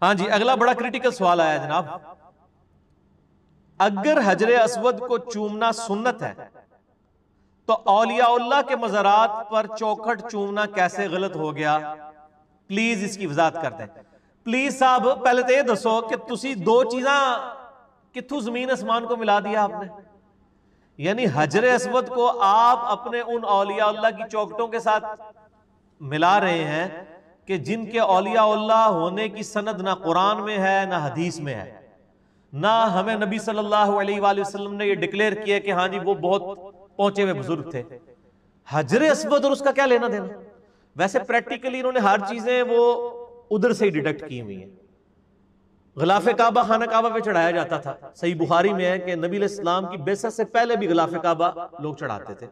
ہاں جی، اگلا بڑا کریٹیکل سوال آیا جناب، اگر حجر اسود کو چومنا سنت ہے تو اولیاء اللہ کے مزارات پر چوکھٹ چومنا کیسے غلط ہو گیا؟ پلیز اس کی وضاحت کر دیں۔ پلیز صاحب پہلے تو یہ دسو کہ تسی دو چیزاں کتھوں زمین اسمان کو ملا دیا آپ نے؟ یعنی حجر اسود کو آپ اپنے ان اولیاء اللہ کی چوکھٹوں کے ساتھ ملا رہے ہیں کہ جن کے اولیاء اللہ ہونے کی سند نہ قرآن میں ہے نہ حدیث میں ہے، نہ ہمیں نبی صلی اللہ علیہ وآلہ وسلم نے یہ ڈکلیئر کیا کہ ہاں جی وہ بہت پہنچے ہوئے بزرگ تھے۔ حجر اسود اور اس کا کیا لینا دینا؟ ویسے پریکٹیکلی انہوں نے ہر چیزیں وہ ادھر سے ہی ڈیڈکٹ کی ہوئی ہیں۔ غلاف کعبہ خانہ کعبہ پہ چڑھایا جاتا تھا، صحیح بخاری میں ہے کہ نبی علیہ السلام کی بعثت سے پہلے بھی غلاف کعبہ لوگ چڑھاتے تھے،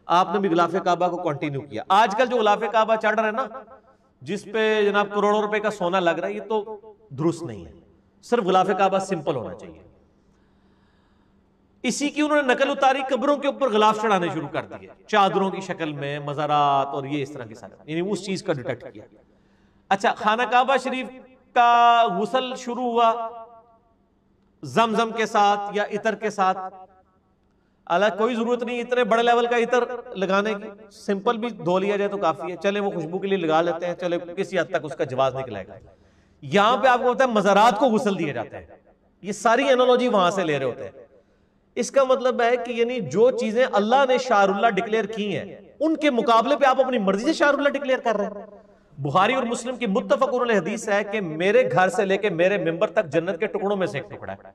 آپ نے بھی غلاف کعبہ کو کنٹینیو کیا۔ آج کل جو غلاف کعبہ چڑھ رہا ہے نا، جس پہ جناب کروڑوں روپے کا سونا لگ رہا ہے، یہ تو درست نہیں ہے، صرف غلاف کعبہ سمپل ہونا چاہیے۔ اسی کی انہوں نے نقل اتاری، قبروں کے اوپر غلاف چڑھانے شروع کر دیے، چادروں کی شکل میں، مزارات اور یہ اس طرح کی سارے، یعنی اس چیز کا ڈیٹیکٹ کیا۔ اچھا، خانہ کعبہ شریف کا غسل شروع ہوا زمزم کے ساتھ یا عطر کے ساتھ، الگ کوئی ضرورت نہیں اتنے بڑے لیول کا عطر لگانے کی، سمپل بھی دھو لیا جائے تو کافی ہے، چلے وہ خوشبو کے لیے لگا لیتے ہیں، چلے کسی حد تک اس کا جواز نکلائے گا۔ یہاں پہ آپ کو ہوتا ہے مزارات کو غسل دیے جاتے ہیں، یہ ساری انالوجی وہاں سے لے رہے ہوتے ہیں۔ اس کا مطلب ہے کہ یعنی جو چیزیں اللہ نے شعائر اللہ ڈکلیئر کی ہیں ان کے مقابلے پہ آپ اپنی مرضی سے شعائر اللہ ڈکلیئر کر رہے ہیں۔ بخاری اور مسلم کی متفق علیہ حدیث ہے کہ میرے گھر سے لے کے میرے ممبر تک جنت کے ٹکڑوں میں سے ایک ٹکڑا ہے،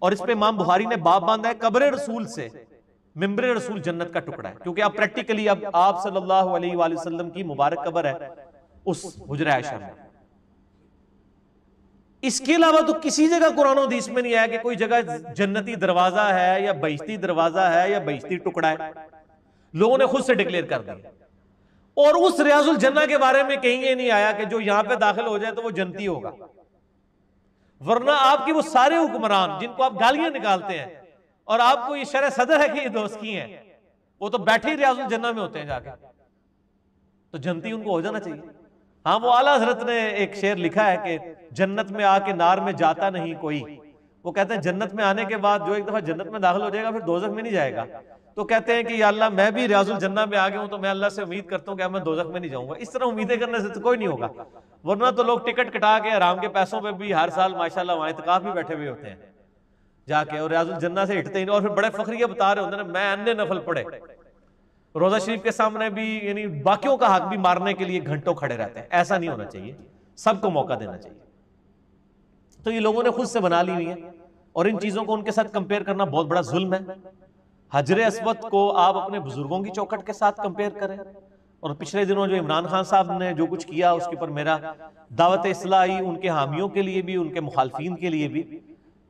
اور اس پہ امام بخاری نے باب باندھا ہے قبر رسول سے ممبر رسول جنت کا ٹکڑا ہے، کیونکہ اب پریکٹیکلی اب آپ صلی اللہ علیہ وآلہ وسلم کی مبارک قبر ہے اس حجرہ عائشہ میں۔ اس کے علاوہ تو کسی جگہ قرآن و حدیث میں نہیں آیا کہ کوئی جگہ جنتی دروازہ ہے یا بہشتی دروازہ ہے یا بہشتی ٹکڑا ہے، لوگوں نے خود سے ڈکلیئر کر دیا۔ اور اس ریاض الجنہ کے بارے میں کہیں یہ نہیں آیا کہ جو یہاں پہ داخل ہو جائے تو وہ جنتی ہوگا، ورنہ آپ کی وہ سارے حکمران جن کو آپ گالیاں نکالتے ہیں اور آپ کو یہ شرح صدر ہے کہ یہ دوست کی ہیں، وہ تو بیٹھے ہی ریاض الجنہ میں ہوتے ہیں جا کے، تو جنتی ان کو ہو جانا چاہیے۔ ہاں، وہ اعلیٰ حضرت نے ایک شعر لکھا ہے کہ جنت میں آ کے نار میں جاتا نہیں کوئی، وہ کہتے ہیں جنت میں آنے کے بعد جو ایک دفعہ جنت میں داخل ہو جائے گا پھر دوزخ میں نہیں جائے گا، تو کہتے ہیں کہ یا اللہ میں بھی ریاض الجنہ میں آ گیا ہوں تو میں اللہ سے امید کرتا ہوں کہ میں دوزخ میں نہیں جاؤں گا۔ اس طرح امیدیں کرنے سے تو کوئی نہیں ہوگا، ورنہ تو لوگ ٹکٹ کٹا کے حرام کے پیسوں پہ بھی ہر سال ماشاءاللہ وہاں اعتکاف بھی بیٹھے ہوئے ہوتے ہیں جا کے، اور ریاض الجنہ سے ہٹتے ہی نہیں، اور پھر بڑے فخریہ بتا رہے ہوتے ہیں میں انے نفل پڑھے، روزہ شریف کے سامنے بھی یعنی باقیوں کا حق بھی مارنے کے لیے گھنٹوں کھڑے رہتے ہیں۔ ایسا نہیں ہونا چاہیے، سب کو موقع دینا چاہیے۔ تو یہ لوگوں نے خود سے بنا لی ہوئی ہے، اور ان چیزوں کو ان کے ساتھ کمپیئر کرنا بہت بڑا ظلم ہے۔ حجر اسود کو آپ اپنے بزرگوں کی چوکھٹ کے ساتھ کمپیئر کریں، اور پچھلے دنوں جو عمران خان صاحب نے جو کچھ کیا اس کے اوپر میرا دعوت اصلاحی ان کے حامیوں کے لیے بھی ان کے مخالفین کے لیے بھی،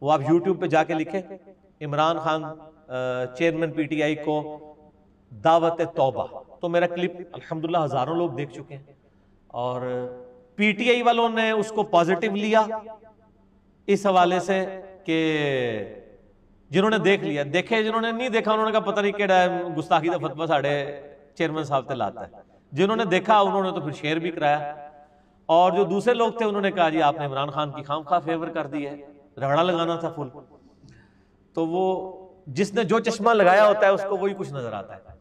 وہ آپ یوٹیوب پہ جا کے لکھیں Imran Khan chairman P T I کو دعوت توبہ، تو میرا کلپ الحمدللہ ہزاروں لوگ دیکھ چکے ہیں، اور پی ٹی آئی والوں نے اس کو پازیٹیو لیا اس حوالے سے کہ جنہوں نے دیکھ لیا دیکھے، جنہوں نے نہیں دیکھا انہوں نے کہا پتہ نہیں کیڑا ہے گستاخی دا فتویٰ ساڑھے چیئرمین صاحب تے لاتا ہے، جنہوں نے دیکھا انہوں نے تو پھر شیئر بھی کرایا، اور جو دوسرے لوگ تھے انہوں نے کہا جی آپ نے عمران خان کی خام خواہ فیور کر دی ہے، رگڑا لگانا تھا فل۔ تو وہ جس نے جو چشمہ لگایا ہوتا ہے اس کو وہی کچھ نظر آتا ہے۔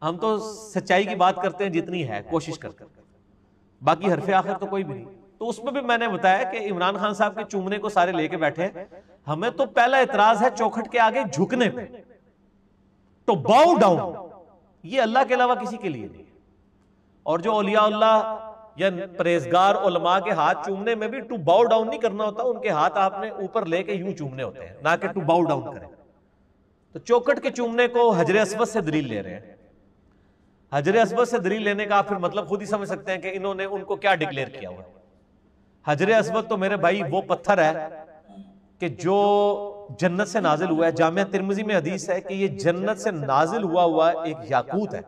ہم تو سچائی کی بات کرتے ہیں جتنی ہے کوشش کر باقی حرف آخر تو کوئی بھی نہیں۔ تو اس میں بھی میں نے بتایا کہ عمران خان صاحب کے چومنے کو سارے لے کے بیٹھے ہیں، ہمیں تو پہلا اعتراض ہے چوکھٹ کے آگے جھکنے پہ، تو باؤ ڈاؤن، یہ اللہ کے علاوہ کسی کے لیے نہیں ہے۔ اور جو اولیاء اللہ یا پرہیزگار علماء کے ہاتھ چومنے میں بھی ٹو باؤ ڈاؤن نہیں کرنا ہوتا، ان کے ہاتھ آپ نے اوپر لے کے یوں چومنے ہوتے ہیں، نہ کہ ٹو باؤ ڈاؤن کریں۔ تو چوکھٹ کے چومنے کو حجر اسود سے دلیل لے رہے ہیں۔ حجر اسود سے دلیل لینے کا آپ پھر مطلب خود ہی سمجھ سکتے ہیں کہ انہوں نے ان کو کیا ڈکلیئر کیا ہوا ہے۔ حجر اسود تو میرے بھائی وہ پتھر ہے کہ جو جنت سے نازل ہوا ہے، جامعہ ترمذی میں حدیث ہے کہ یہ جنت سے نازل ہوا ایک یاقوت ہے،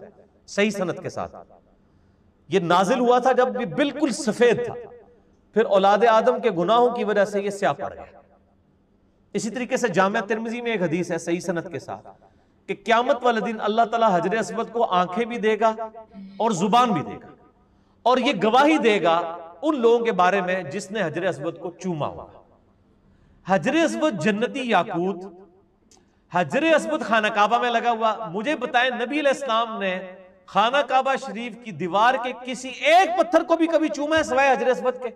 صحیح سند کے ساتھ۔ یہ نازل ہوا تھا جب یہ بالکل سفید تھا، پھر اولاد آدم کے گناہوں کی وجہ سے یہ سیاہ پڑ گیا۔ اسی طریقے سے جامعہ ترمذی میں ایک حدیث ہے صحیح سند کے ساتھ کہ قیامت والے دن اللہ تعالیٰ حجر اسود کو آنکھیں بھی دے گا اور زبان بھی دے گا، اور یہ گواہی دے گا ان لوگوں کے بارے میں جس نے حجر اسود کو چوما ہوگا. حجر اسود جنتی یاقوت، حجر اسود خانہ کعبہ میں لگا ہوا. مجھے بتائیں نبی علیہ السلام نے خانہ کعبہ شریف کی دیوار کے کسی ایک پتھر کو بھی کبھی چوما ہے سوائے حجر اسود کے؟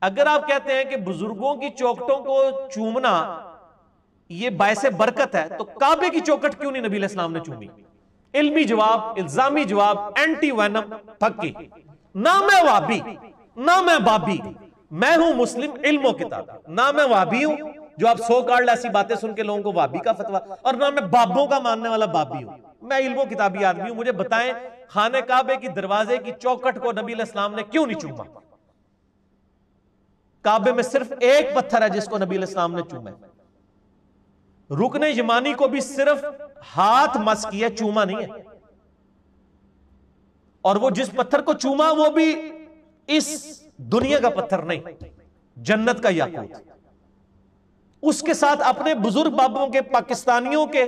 اگر آپ کہتے ہیں کہ بزرگوں کی چوکٹوں کو چومنا یہ باعث برکت ہے تو کعبے کی چوکٹ کیوں نہیں نبی علیہ السلام نے چومی؟ علمی جواب، الزامی جواب، اینٹی وینم پھکی. نہ میں وابی نہ میں بابی، میں ہوں مسلم علم و کتاب. نہ میں وابی ہوں جو آپ سو کارڈ ایسی باتیں سن کے لوگوں کو وابی کا فتویٰ، اور نہ میں بابوں کا ماننے والا بابی ہوں. میں علم و کتابی آدمی ہوں. مجھے بتائیں خانہ کعبے کی دروازے کی چوکٹ کو نبی علیہ السلام نے کیوں نہیں چوما؟ کعبے میں صرف ایک پتھر ہے جس کو نبی علیہ السلام نے چوما ہے. رکن یمانی کو بھی صرف ہاتھ مس کیا، چوما نہیں ہے. اور وہ جس پتھر کو چوما وہ بھی اس دنیا کا پتھر نہیں، جنت کا یاقوت. اس کے ساتھ اپنے بزرگ بابوں کے، پاکستانیوں کے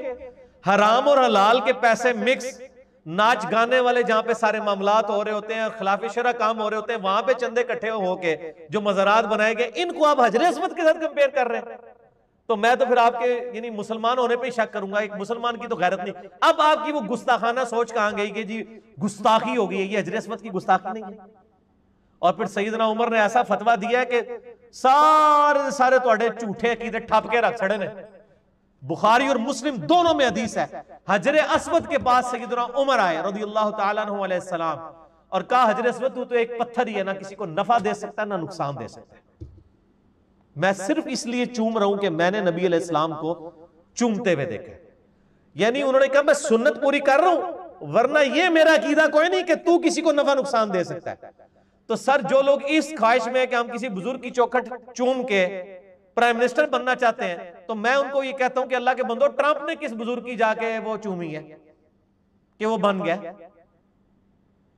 حرام اور حلال کے پیسے مکس، ناچ گانے والے جہاں پہ سارے معاملات ہو رہے ہوتے ہیں، خلاف شرع کام ہو رہے ہوتے ہیں، وہاں پہ چندے اکٹھے ہو کے جو مزارات بنائے گئے، ان کو آپ حجر اسود کے ساتھ کمپیئر کر رہے ہیں. تو میں تو پھر آپ کے یعنی مسلمان ہونے پہ شک کروں گا. ایک مسلمان کی تو غیرت نہیں. اب آپ کی وہ گستاخانہ سوچ کہاں گئی کہ جی گستاخی ہو گئی ہے، یہ حجر اسود کی گستاخی نہیں ہے. اور پھر سیدنا عمر نے ایسا فتویٰ دیا ہے کہ سارے تواڈے جھوٹے عقیدے ٹھپ کے رکھ چھڑے نے. بخاری اور مسلم دونوں میں حدیث ہے، حجر اسود کے پاس سیدنا عمر آئے رضی اللہ تعالیٰ عنہ علیہ السلام اور کہا حجر اسود تو ایک پتھر ہی ہے، نہ کسی کو نفع دے سکتا ہے نہ نقصان دے سکتا ہے. میں صرف اس لیے چوم رہا ہوں کہ میں نے نبی علیہ السلام کو چومتے ہوئے دیکھا. یعنی انہوں نے کہا میں سنت پوری کر رہا ہوں، ورنہ یہ میرا عقیدہ کوئی نہیں کہ تو کسی کو نفع نقصان دے سکتا ہے. تو سر جو لوگ اس خواہش میں کہ ہم کسی بزرگ کی چوکھٹ چوم کے پرائم منسٹر بننا چاہتے ہیں، تو میں ان کو یہ کہتا ہوں کہ اللہ کے بندو، ٹرمپ نے کس بزرگ کی جا کے وہ چومی ہے کہ وہ بن گیا؟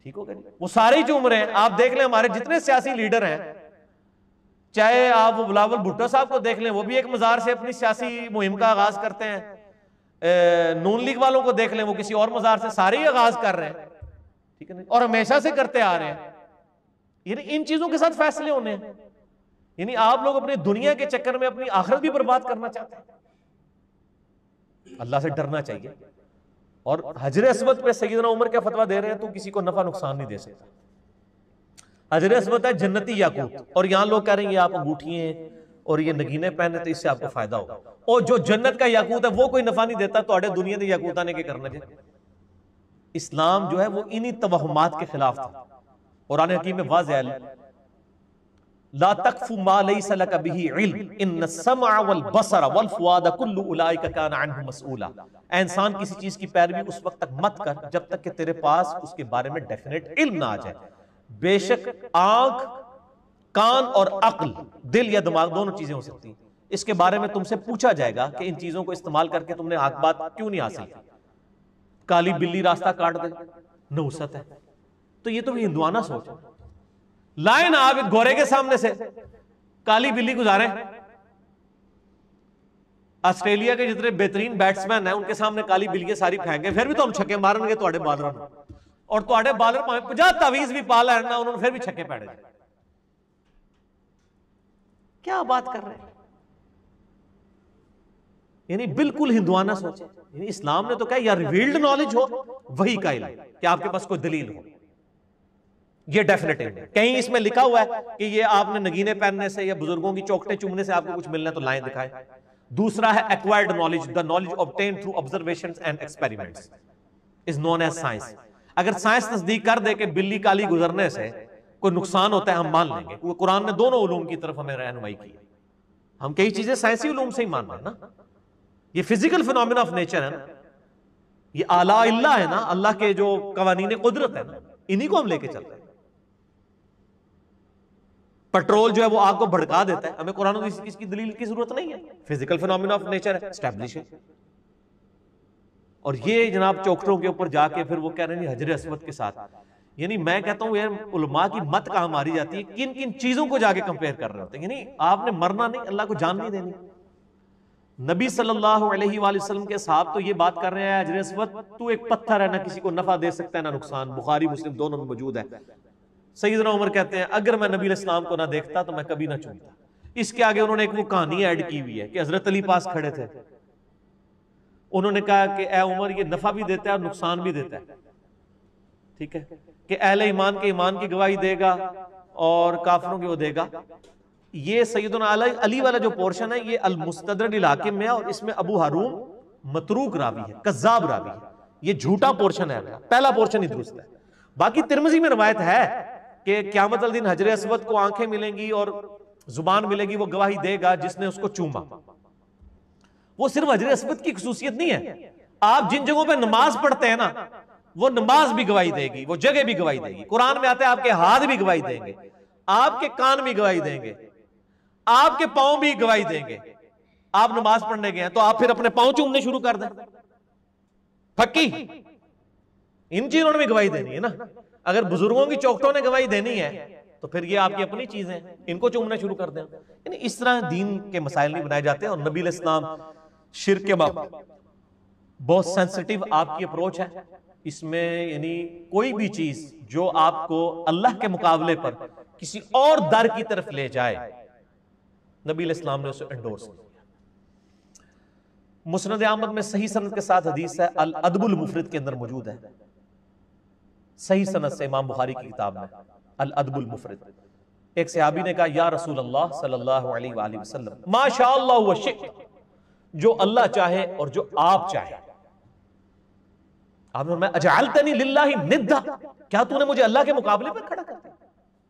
ٹھیک ہو گیا؟ وہ سارے ہی چوم رہے ہیں. آپ دیکھ لیں ہمارے جتنے سیاسی لیڈر ہیں، چاہے آپ وہ بلاول بھٹو صاحب کو دیکھ لیں، وہ بھی ایک مزار سے اپنی سیاسی مہم کا آغاز کرتے ہیں. نون لیگ والوں کو دیکھ لیں، وہ کسی اور مزار سے، سارے ہی آغاز کر رہے ہیں. ٹھیک ہے نا؟ اور ہمیشہ سے کرتے آ رہے ہیں. یعنی ان چیزوں کے ساتھ فیصلے ہونے ہیں. یعنی آپ لوگ اپنے دنیا کے چکر میں اپنی آخرت بھی برباد کرنا چاہتے ہیں. اللہ سے ڈرنا چاہیے. اور حجر اسود پہ سیدنا عمر کیا فتویٰ دے رہے ہیں؟ تو کسی کو نفع نقصان نہیں دے سکتا. حجر اسود ہے جنتی یاقوت. اور یہاں لوگ کہہ رہے ہیں یہ آپ انگوٹھی ہیں اور یہ نگینے پہنے تو اس سے آپ کو فائدہ ہوگا. اور جو جنت کا یاقوت ہے وہ کوئی نفع نہیں دیتا، تو اڑے دنیا دے یاقوتاں نے کیا کرنا چاہیے؟ اسلام جو ہے وہ انہی توہمات کے خلاف تھا. قرآن حکیم میں واضح ہے، لا تقف ما لیس لک بہ علم ان السمع والبصر والفؤاد کل اولئک کان عنہ مسئولا. اے انسان کسی چیز کی پیروی اس وقت تک مت کر جب تک کہ تیرے پاس اس کے بارے میں ڈیفینیٹ علم نہ آ جائے. بے شک آنکھ، کان اور عقل، دل یا دماغ دونوں چیزیں ہو سکتی ہیں. اس کے بارے میں تم سے پوچھا جائے گا کہ ان چیزوں کو استعمال کر کے تم نے حق بات کیوں نہیں حاصل کی. کالی بلی راستہ کاٹ دے، نحوست ہے. تو یہ تو بھی ہندوانہ سوچ ہے. لائے نا آپ گورے کے سامنے سے کالی بلی گزارے. آسٹریلیا کے جتنے بہترین بیٹسمین ہیں ان کے سامنے کالی بلیاں ساری پھینکیں، پھر بھی تو ہم چھکے مارن گے تواڈے بالر. اور تواڈے بالر پاویں 50 تعویذ بھی پا لین نا، انہوں نے پھر بھی چھکے پیڑے. کیا بات کر رہے ہیں؟ یعنی بالکل ہندوانہ سوچے. یعنی اسلام نے تو کہا یا ریویلڈ نالج ہو وہی کا علم، کہ آپ کے پاس کوئی دلیل ہو. یہ ڈیفینیٹ ہے. کہیں اس میں لکھا ہوا ہے کہ یہ آپ نے نگینے پہننے سے یا بزرگوں کی چوکٹیں چومنے سے آپ کو کچھ ملنا ہے؟ تو لائن دکھائے. دوسرا ہے acquired knowledge, the knowledge obtained through observations and experiments is known as science. اگر سائنس تصدیق کر دے کہ بلی کالی گزرنے سے کوئی نقصان ہوتا ہے ہم مان لیں گے. وہ قرآن نے دونوں علوم کی طرف ہمیں رہنمائی کی. ہم کئی چیزیں سائنسی علوم سے ہی مان رہے ہیں نا. یہ فزیکل فینومینا آف نیچر ہے نا، یہ آلاء اللہ ہے نا، اللہ کے جو قوانین قدرت ہے نا، انہی کو ہم لے کے چل رہے ہیں. پٹرول جو ہے وہ آگ کو بھڑکا دیتا ہے، ہمیں قرآن و حدیث کی دلیل کی ضرورت نہیں ہے. فزیکل فینومینا آف نیچر ہے، اسٹیبلش ہے. اور یہ جناب چوکٹوں کے اوپر جا کے پھر وہ کہہ رہے ہیں حجر اسود کے ساتھ. یعنی میں کہتا ہوں یار علماء کی مت کہاں ماری جاتی ہے، کن کن چیزوں کو جا کے کمپیئر کر رہے ہوتے ہیں. یعنی آپ نے مرنا نہیں، اللہ کو جان نہیں دینی. نبی صلی اللہ علیہ وآلہ وسلم کے صحاب تو یہ بات کر رہے ہیں حجر اسود تو ایک پتھر ہے، نہ کسی کو نفع دے سکتا ہے نہ نقصان. بخاری مسلم دونوں میں موجود ہے. سیدنا عمر کہتے ہیں اگر میں نبی علیہ السلام کو نہ دیکھتا تو میں کبھی نہ چومتا. اس کے آگے انہوں نے ایک وہ کہانی ایڈ کی ہوئی ہے کہ حضرت علی پاس کھڑے تھے, انہوں نے کہا کہ اے عمر یہ نفع بھی دیتا ہے اور نقصان بھی دیتا ہے, ٹھیک ہے, کہ اہل ایمان کے ایمان کی گواہی دے گا اور کافروں کی وہ دے گا. یہ سیدنا علی والا جو پورشن ہے یہ المستدرک الحاکم میں ہے, اور اس میں ابو ہارون متروک راوی ہے, کذاب راوی ہے, یہ جھوٹا پورشن ہے, پہلا پورشن ہی درست ہے. باقی ترمذی میں روایت ہے کہ قیامت الدین حجر اسود کو آنکھیں ملیں گی اور زبان ملے گی, وہ گواہی دے گا جس نے اس کو چوما. وہ صرف حجر اسود کی خصوصیت نہیں ہے, آپ جن جگہوں پہ نماز پڑھتے ہیں نا وہ نماز بھی گواہی دے گی, وہ جگہ بھی گواہی دے گی. قرآن میں آتا ہے آپ کے ہاتھ بھی گواہی دیں گے, آپ کے کان بھی گواہی دیں گے, آپ کے پاؤں بھی گواہی دیں گے. آپ نماز پڑھنے گئے ہیں تو آپ پھر اپنے پاؤں چومنے شروع کر دیں, پھکی ان چیزوں نے بھی گواہی دینی ہے نا. اگر بزرگوں کی چوکٹوں نے گواہی دینی ہے تو پھر یہ آپ کی اپنی چیزیں ہیں, ان کو چومنا شروع کر دیں. یعنی اس طرح دین کے مسائل نہیں بنائے جاتے. اور نبی علیہ السلام شرک کے بہت سینسٹیو آپ کی اپروچ ہے, اس میں یعنی کوئی بھی چیز جو آپ کو اللہ کے مقابلے پر کسی اور در کی طرف لے جائے, نبی علیہ السلام نے اسے انڈورس کیا. مسند احمد میں صحیح سند کے ساتھ حدیث ہے, الادب المفرد کے اندر موجود ہے, صحیح سند سے امام بخاری کی کتاب میں الادب المفرد. ایک صحابی نے کہا یا رسول اللہ صلی اللہ علیہ وآلہ وسلم ما شاء اللہ وشئت, جو اللہ چاہے اور جو آپ چاہے. آپ نے فرمایا اجعلتنی للہ ندا, کیا تو نے مجھے اللہ کے مقابلے پر کھڑا کر دیا؟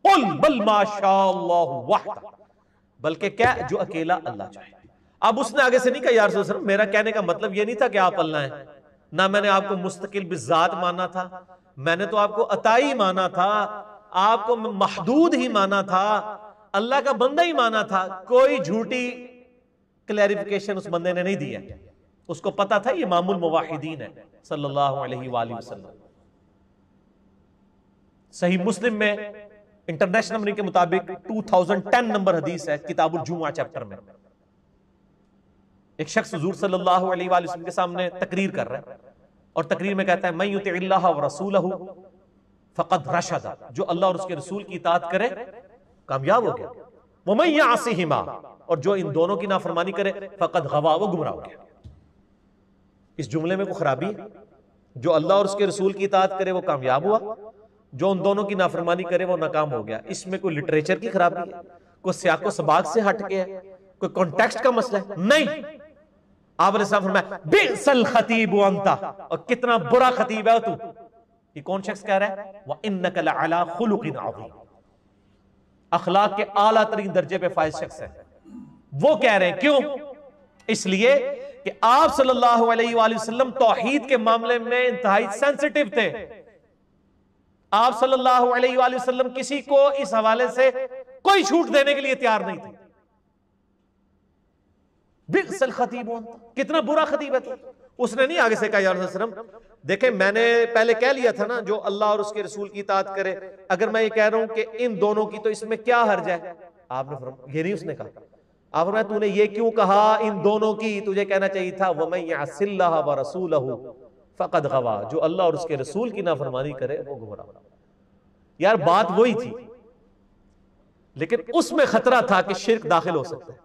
قل بل ما شاء اللہ وحدہ, بلکہ کیا جو اکیلا اللہ چاہے. اب اس نے آگے سے نہیں کہا یا رسول اللہ میرا کہنے کا مطلب یہ نہیں تھا کہ آپ اللہ ہیں, نہ میں نے آپ کو مستقل بذات مانا تھا, میں نے تو آپ کو عطائی مانا تھا, آپ کو محدود ہی مانا تھا, اللہ کا بندہ ہی مانا تھا. کوئی جھوٹی کلیریفیکیشن اس بندے نے نہیں دی ہے, اس کو پتا تھا یہ امام الموحدین ہے صلی اللہ علیہ وآلہ وسلم. صحیح مسلم میں انٹرنیشنل نمبر کے مطابق 2010 نمبر حدیث ہے, کتاب الجمعہ چیپٹر میں. ایک شخص حضور صلی اللہ علیہ وآلہ وسلم کے سامنے تقریر کر رہا ہے, اور تقریر میں کہتا ہے من یطع اللہ ورسولہ فقد رشد, جو اللہ اور اس کے رسول کی اطاعت کرے کامیاب ہو گیا. ومن یعصہما, اور جو ان دونوں کی نافرمانی کرے فقد غوا, وہ گمراہ ہو گیا. اس جملے میں کوئی خرابی ہے؟ جو اللہ اور اس کے رسول کی اطاعت کرے وہ کامیاب ہوا, جو ان دونوں کی نافرمانی کرے وہ ناکام ہو گیا. اس میں کوئی لٹریچر کی خرابی ہے, کوئی سیاق و سباق سے ہٹ کے ہے, کوئی کانٹیکسٹ کا مسئلہ ہے؟ نہیں. آپ علیہ السلام فرمایا بئس الخطیب انت, اور کتنا برا خطیب ہے تو. یہ کون شخص کہہ رہا ہے؟ وَإِنَّكَ لَعَلَىٰ خُلُقٍ عَظِيمٍ, اخلاق کے اعلیٰ ترین درجے پہ فائز شخص ہے. وہ کہہ رہے ہیں کیوں؟ اس لیے کہ آپ صلی اللہ علیہ وآلہ وسلم توحید کے معاملے میں انتہائی سینسٹیو تھے. آپ صلی اللہ علیہ وآلہ وسلم کسی کو اس حوالے سے کوئی چھوٹ دینے کے لیے تیار نہیں تھے. بئس الخطیب انت, کتنا برا خطیب ہے تو. اس نے نہیں آگے سے کہا یا رسول اللہ دیکھیں میں نے پہلے کہہ لیا تھا نا جو اللہ اور اس کے رسول کی اطاعت کرے, اگر میں یہ کہہ رہا ہوں کہ ان دونوں کی تو اس میں کیا حرج ہے؟ آپ نے فرمایا یہ نہیں اس نے کہا. آپ نے تو نے یہ کیوں کہا ان دونوں کی؟ تجھے کہنا چاہیے تھا وَمَن يَعْصِ اللَّهَ وَرَسُولَهُ فَقَدْ غَوَىٰ, جو اللہ اور اس کے رسول کی نافرمانی کرے وہ گمراہ. یار بات وہی تھی, لیکن اس میں خطرہ تھا کہ شرک داخل ہو سکتا ہے.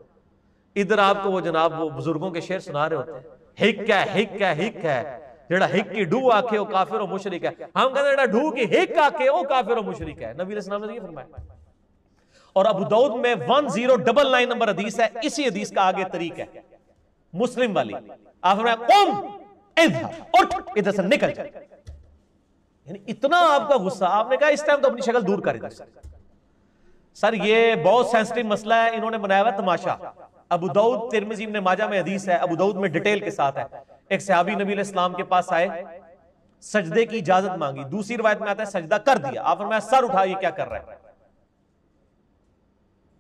ادھر آپ کو وہ جناب وہ بزرگوں کے شعر سنا رہے ہوتے ہیں, ہک ہے ہک ہے ہک ہے, جڑا ہک کی ڈو آکھے وہ کافر و مشرک ہے. ہم کہتے ہیں جڑا ڈو کی ہک آکھے وہ کافر و مشرک ہے. نبی علیہ السلام نے یہ فرمایا. اور ابو داؤد میں 1099 نمبر حدیث ہے, اسی حدیث کا آگے طریق ہے مسلم والی. آپ فرمایا قم اذهب, اٹھ ادھر سے نکل جائے. یعنی اتنا آپ کا غصہ, آپ نے کہا اس ٹائم تو اپنی شکل دور کر ادھر سے. سر یہ بہت سینسٹیو مسئلہ ہے, انہوں نے بنایا ہوا تماشا. ابو داؤد ترمذی ابن ماجہ میں حدیث ہے, ابو داؤد میں ڈیٹیل کے ساتھ ہے. ایک صحابی نبی علیہ السلام کے پاس آئے, سجدے کی اجازت مانگی. دوسری روایت میں آتا ہے سجدہ کر دیا. آپ فرمایا سر اٹھا, یہ کیا کر رہا ہے؟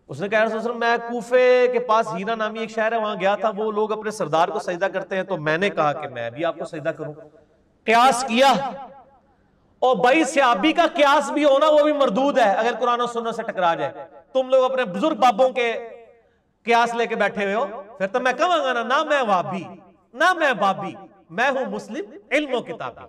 اس نے کہا رسول اللہ میں کوفے کے پاس ہینا نامی ایک شہر ہے وہاں گیا تھا, وہ لوگ اپنے سردار کو سجدہ کرتے ہیں تو میں نے کہا کہ میں بھی آپ کو سجدہ کروں. قیاس کیا, اور بھائی صحابی کا قیاس بھی ہونا وہ بھی مردود ہے اگر قرآن و سنت سے ٹکرا جائے. تم لوگ اپنے بزرگ بابوں کے قیاس لے کے بیٹھے ہوئے ہو, پھر تو میں کہوں گا نا میں وہابی نہ میں بابی, میں ہوں مسلم علم و کتابی.